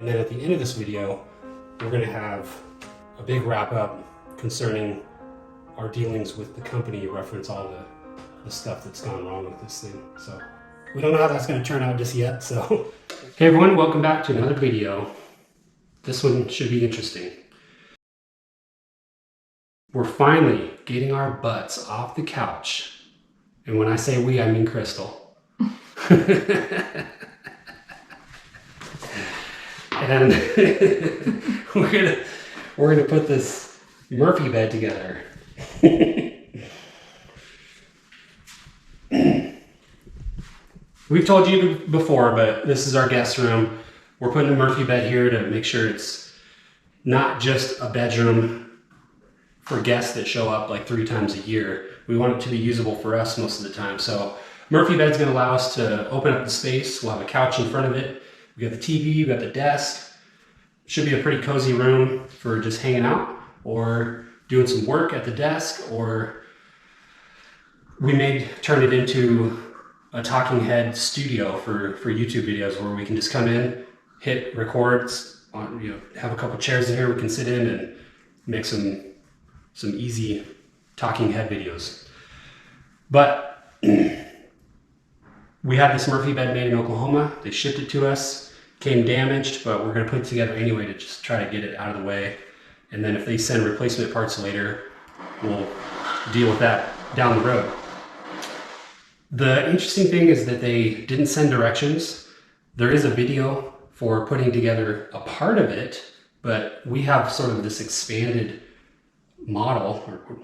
And then at the end of this video, we're going to have a big wrap up concerning our dealings with the company, reference all the stuff that's gone wrong with this thing. So we don't know how that's going to turn out just yet. So hey everyone, welcome back to another video. This one should be interesting. We're finally getting our butts off the couch. And when I say we, I mean Crystal. And we're gonna put this Murphy bed together. We've told you before, but this is our guest room. We're putting a Murphy bed here to make sure it's not just a bedroom for guests that show up like 3 times a year. We want it to be usable for us most of the time. So Murphy bed's gonna allow us to open up the space. We'll have a couch in front of it. We got the TV, we got the desk. Should be a pretty cozy room for just hanging out or doing some work at the desk, or we may turn it into a talking head studio for YouTube videos where we can just come in, hit records, have a couple chairs in here we can sit in and make some easy talking head videos. But we had this Murphy bed made in Oklahoma. They shipped it to us. Came damaged, but we're going to put it together anyway to just try to get it out of the way. And then if they send replacement parts later, we'll deal with that down the road. The interesting thing is that they didn't send directions. There is a video for putting together a part of it, but we have sort of this expanded model or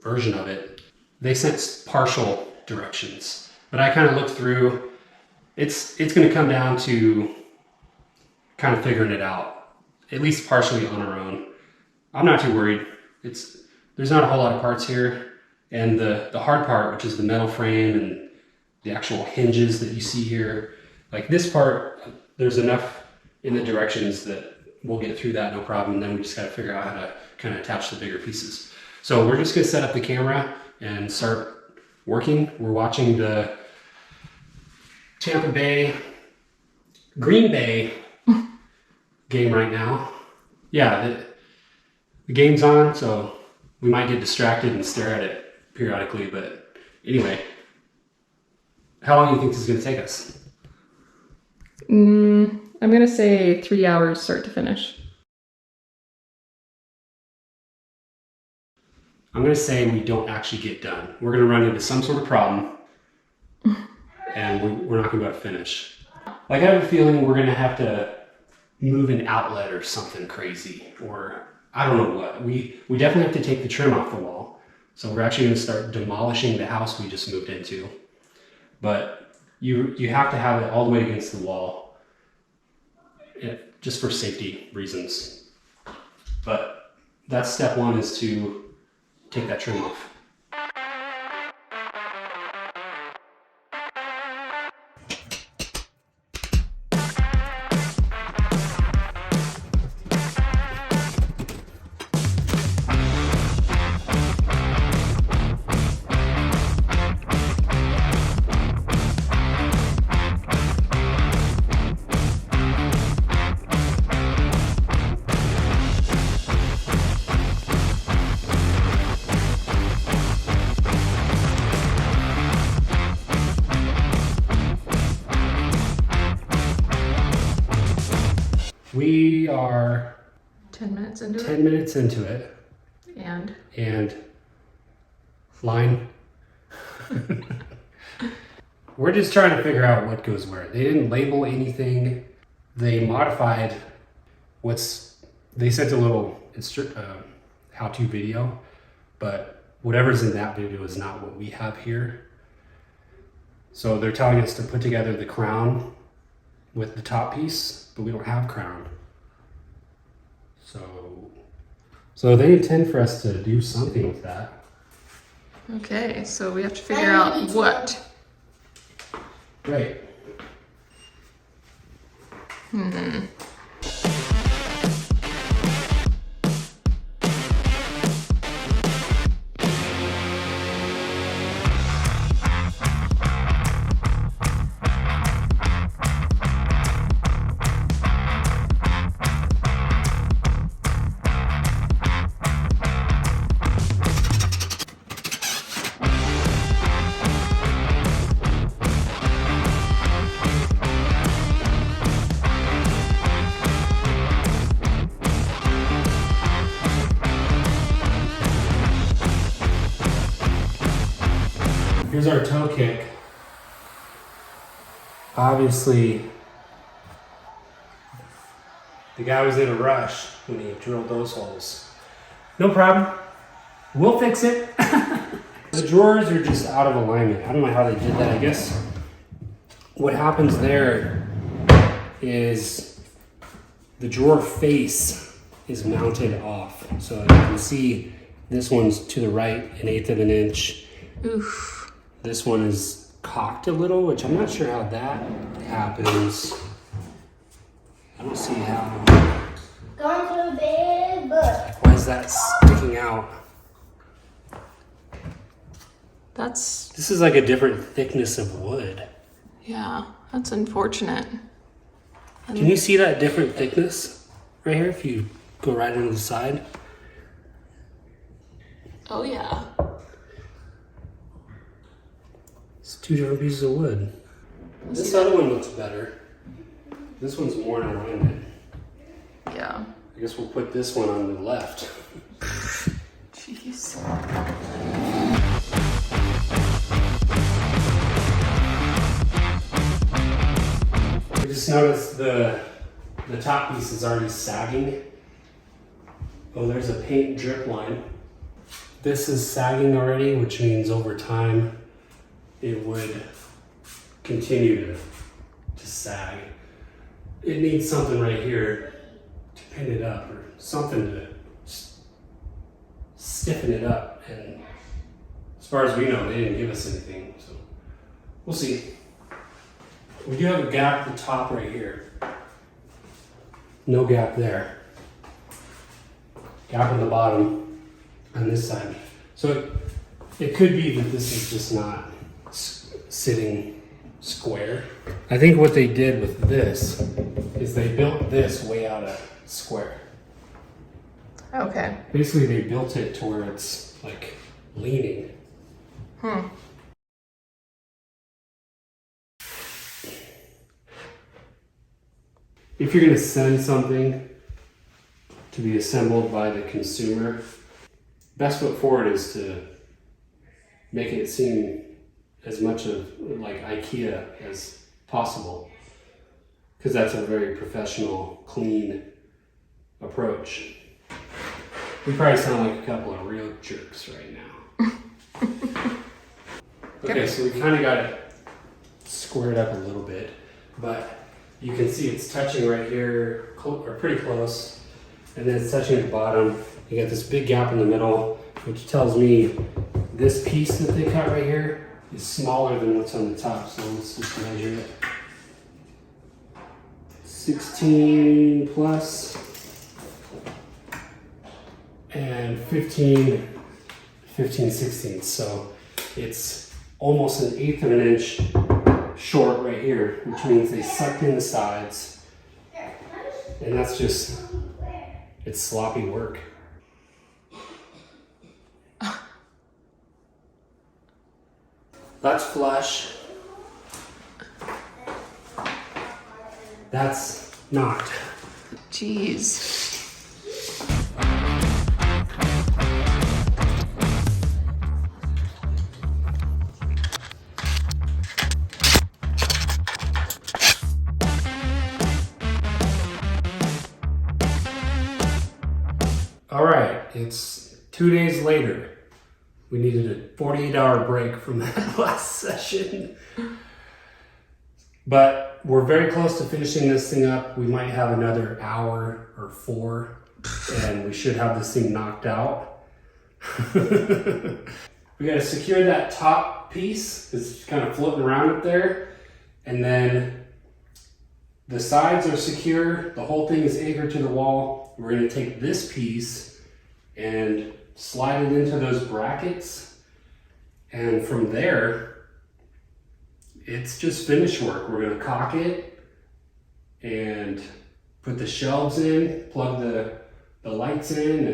version of it. They sent partial directions, but I kind of looked through. It's going to come down to kind of figuring it out, at least partially on our own. I'm not too worried. There's not a whole lot of parts here, and the hard part, which is the metal frame and the actual hinges that you see here, like this part, there's enough in the directions that we'll get through that no problem. And then we just got to figure out how to kind of attach the bigger pieces. So we're just going to set up the camera and start working. We're watching the Green Bay game right now. Yeah, the game's on, so we might get distracted and stare at it periodically, but anyway, how long do you think this is going to take us? I'm going to say 3 hours start to finish. I'm going to say we don't actually get done. We're going to run into some sort of problem and we're not going to be able to finish. Like, I have a feeling we're going to have to move an outlet or something crazy, or I don't know what. We definitely have to take the trim off the wall. So we're actually going to start demolishing the house we just moved into. But you have to have it all the way against the wall, just for safety reasons. But that's step 1, is to take that trim off. We are 10 minutes into 10 minutes into it. And line. We're just trying to figure out what goes where. They didn't label anything. They modified they sent a little how-to video, but whatever's in that video is not what we have here. So they're telling us to put together the crown with the top piece, but we don't have crown. So they intend for us to do something with that. Okay, so we have to figure out what. Right. Here's our toe kick. Obviously, the guy was in a rush when he drilled those holes. No problem. We'll fix it. The drawers are just out of alignment. I don't know how they did that. I guess what happens there is the drawer face is mounted off. So you can see this one's to the right, 1/8 of an inch. Oof. This one is cocked a little, which I'm not sure how that happens. I don't see how. Going to a big book. Why is that sticking out? This is like a different thickness of wood. Yeah, that's unfortunate. Can you see that different thickness right here if you go right into the side? Oh yeah. It's 2 different pieces of wood. This other one looks better. This one's more in alignment. Yeah. I guess we'll put this one on the left. Jeez. I just noticed the top piece is already sagging. Oh, there's a paint drip line. This is sagging already, which means over time it would continue to sag. It needs something right here to pin it up or something to stiffen it up. And as far as we know, they didn't give us anything, so we'll see. We do have a gap at the top right here. No gap there. Gap on the bottom on this side. So it could be that this is just not sitting square. I think what they did with this is they built this way out of square. Okay. Basically, they built it to where it's like leaning. If you're going to send something to be assembled by the consumer, best foot forward is to make it seem as much of like IKEA as possible, because that's a very professional, clean approach. We probably sound like a couple of real jerks right now. Okay, so we kind of got it squared up a little bit, but you can see it's touching right here, or pretty close, and then it's touching at the bottom. You got this big gap in the middle, which tells me this piece that they cut right here is smaller than what's on the top. So let's just measure it. 16 plus and 15, 16. So it's almost 1/8 of an inch short right here, which means they sucked in the sides, and that's just, it's sloppy work. That's flush. That's not. Jeez. All right, it's 2 days later. We needed a 48-hour break from that last session. But we're very close to finishing this thing up. We might have another hour or 4, and we should have this thing knocked out. We gotta secure that top piece. It's kind of floating around up there. And then the sides are secure. The whole thing is anchored to the wall. We're gonna take this piece and slide it into those brackets, and from there it's just finish work. We're going to caulk it and put the shelves in, plug the lights in,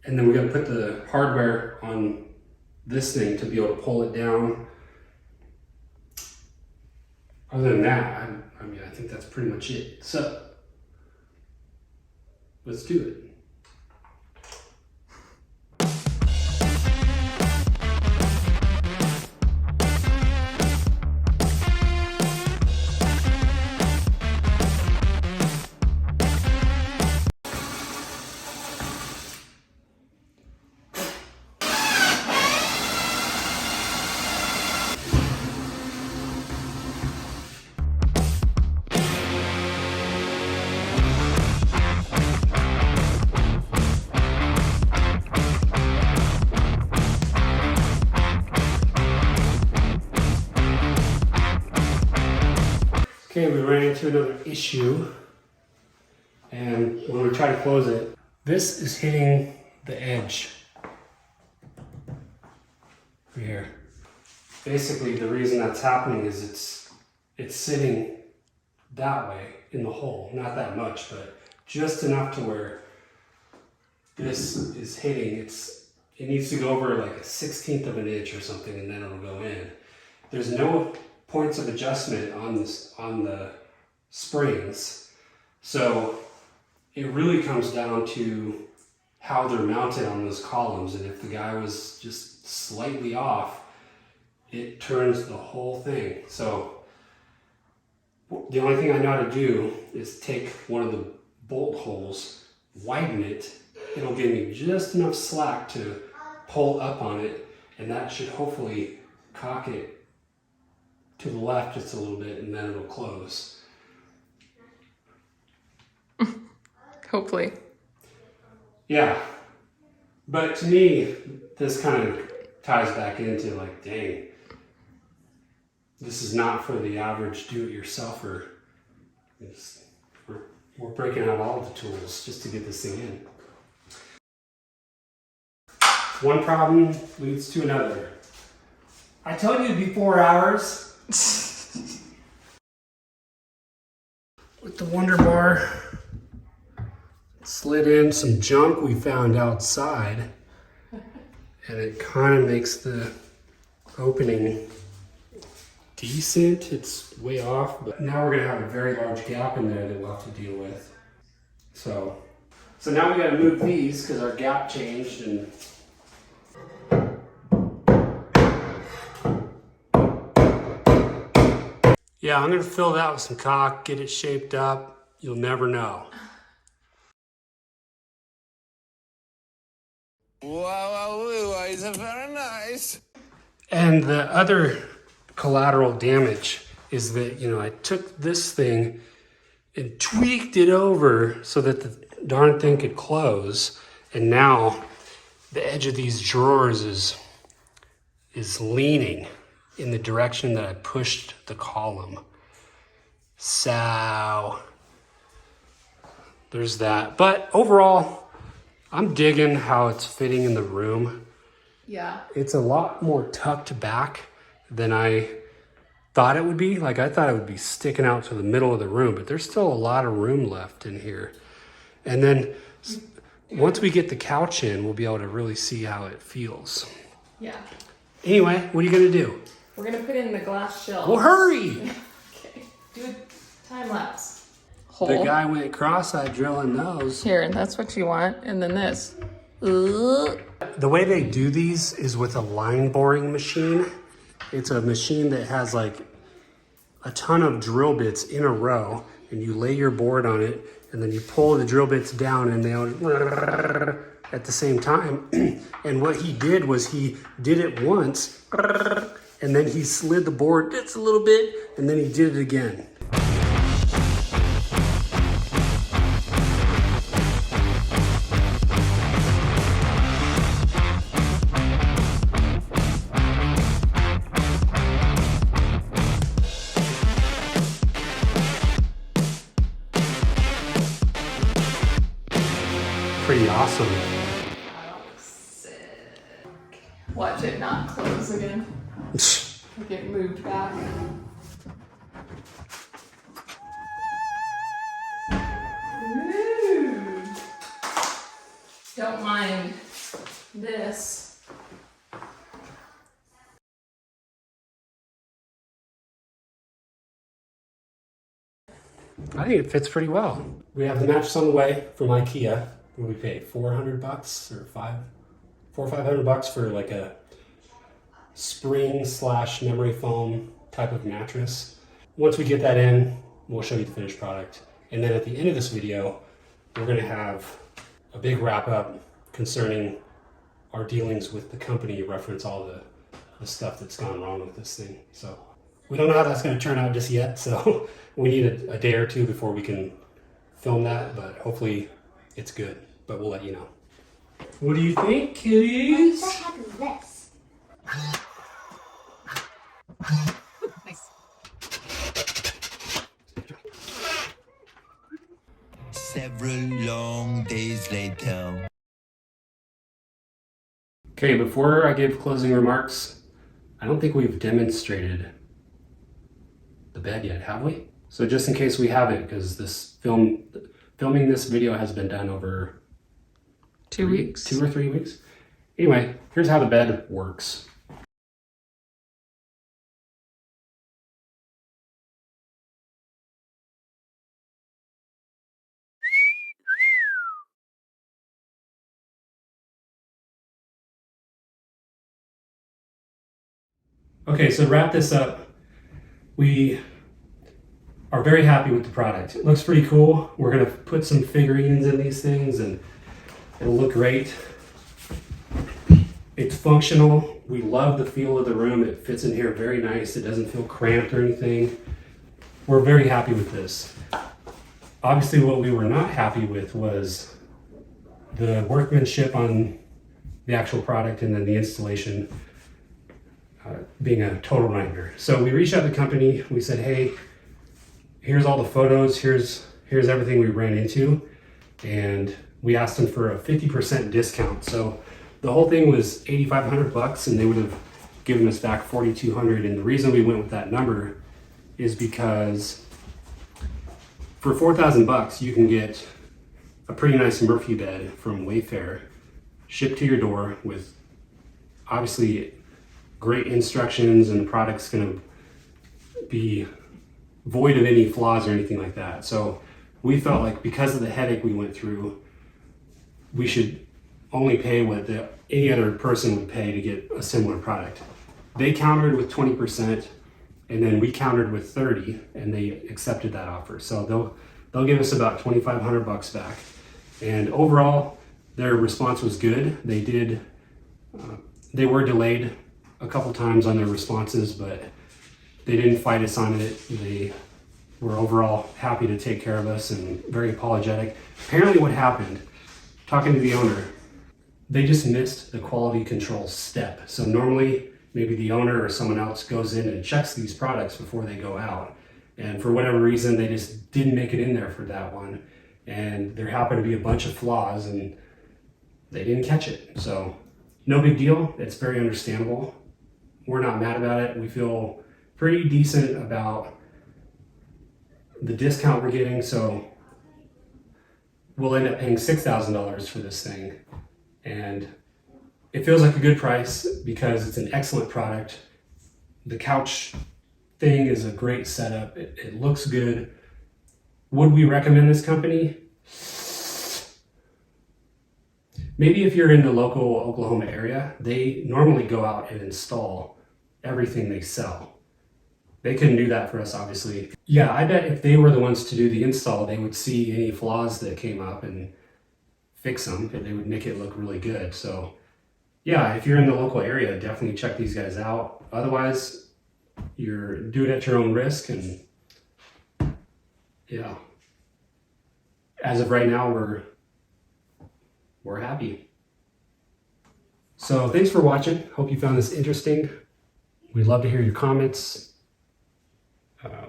and then we're going to put the hardware on this thing to be able to pull it down. Other than that, I mean, I think that's pretty much it. So let's do it. into another issue. And when we try to close it, this is hitting the edge right here. Basically, the reason that's happening is it's sitting that way in the hole. Not that much, but just enough to where this is hitting. It needs to go over like a 1/16 of an inch or something, and then it'll go in. There's no points of adjustment on the springs, so it really comes down to how they're mounted on those columns. And if the guy was just slightly off, it turns the whole thing. So the only thing I know how to do is take one of the bolt holes, widen it. It'll give me just enough slack to pull up on it, and that should hopefully cock it to the left just a little bit, and then it'll close. Hopefully. Yeah. But to me, this kind of ties back into like, dang, this is not for the average do-it-yourselfer. We're breaking out all the tools just to get this thing in. One problem leads to another. I told you it'd be 4 hours. With the Wonder Bar, slid in some junk we found outside, and it kind of makes the opening decent. It's way off, but now we're gonna have a very large gap in there that we'll have to deal with. So now we gotta move these because our gap changed. And yeah, I'm gonna fill that with some caulk, get it shaped up. You'll never know. Wow, it's very nice. And the other collateral damage is that, I took this thing and tweaked it over so that the darn thing could close. And now the edge of these drawers is leaning in the direction that I pushed the column. So there's that. But overall, I'm digging how it's fitting in the room. Yeah. It's a lot more tucked back than I thought it would be. Like, I thought it would be sticking out to the middle of the room, but there's still a lot of room left in here. And then once we get the couch in, we'll be able to really see how it feels. Yeah. Anyway, what are you gonna do? We're gonna put in the glass shelf. Well, hurry! Okay. Do a time lapse. The guy went cross-eyed drilling those. Here, and that's what you want. And then this. The way they do these is with a line boring machine. It's a machine that has like a ton of drill bits in a row, and you lay your board on it, and then you pull the drill bits down, and they all at the same time. And what he did was he did it once, and then he slid the board just a little bit, and then he did it again. Pretty awesome. Sick. Watch it not close again. Like it moved back. Ooh. Don't mind this. I think it fits pretty well. We have the mattress on the way from IKEA. What do we pay? $400 or $400 or $500 for like a spring / memory foam type of mattress. Once we get that in, we'll show you the finished product. And then at the end of this video, we're gonna have a big wrap up concerning our dealings with the company, reference all the stuff that's gone wrong with this thing. So we don't know how that's gonna turn out just yet. So we need a day or two before we can film that, but hopefully it's good, but we'll let you know. What do you think, kitties? What happened to this? Nice. Several long days later. Okay, before I give closing remarks, I don't think we've demonstrated the bed yet, have we? So just in case we haven't, because filming this video has been done over 2 weeks. 2 or 3 weeks. Anyway, here's how the bed works. Okay, so to wrap this up, we are very happy with the product. It looks pretty cool. We're gonna put some figurines in these things and it'll look great. It's functional. We love the feel of the room. It fits in here very nice. It doesn't feel cramped or anything. We're very happy with this. Obviously, what we were not happy with was the workmanship on the actual product and then the installation being a total nightmare. So we reached out to the company. We said, hey, here's all the photos. Here's everything we ran into. And we asked them for a 50% discount. So the whole thing was $8,500 and they would have given us back $4,200. And the reason we went with that number is because for $4,000 you can get a pretty nice Murphy bed from Wayfair shipped to your door with obviously great instructions, and the product's going to be void of any flaws or anything like that. So we felt like because of the headache we went through, we should only pay what any other person would pay to get a similar product. They countered with 20%, and then we countered with 30%, and they accepted that offer. So they'll give us about $2,500 back. And overall, their response was good. They were delayed a couple times on their responses, but they didn't fight us on it. They were overall happy to take care of us and very apologetic. Apparently what happened, talking to the owner, they just missed the quality control step. So normally maybe the owner or someone else goes in and checks these products before they go out. And for whatever reason, they just didn't make it in there for that one. And there happened to be a bunch of flaws and they didn't catch it. So no big deal. It's very understandable. We're not mad about it. We feel pretty decent about the discount we're getting. So we'll end up paying $6,000 for this thing. And it feels like a good price because it's an excellent product. The couch thing is a great setup. It looks good. Would we recommend this company? Maybe if you're in the local Oklahoma area, they normally go out and install everything they sell. They couldn't do that for us, obviously. Yeah, I bet if they were the ones to do the install, they would see any flaws that came up and fix them, and they would make it look really good. So yeah, if you're in the local area, definitely check these guys out. Otherwise, do it at your own risk. And yeah, as of right now, we're happy. So thanks for watching. Hope you found this interesting. We'd love to hear your comments.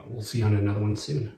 We'll see you on another one soon.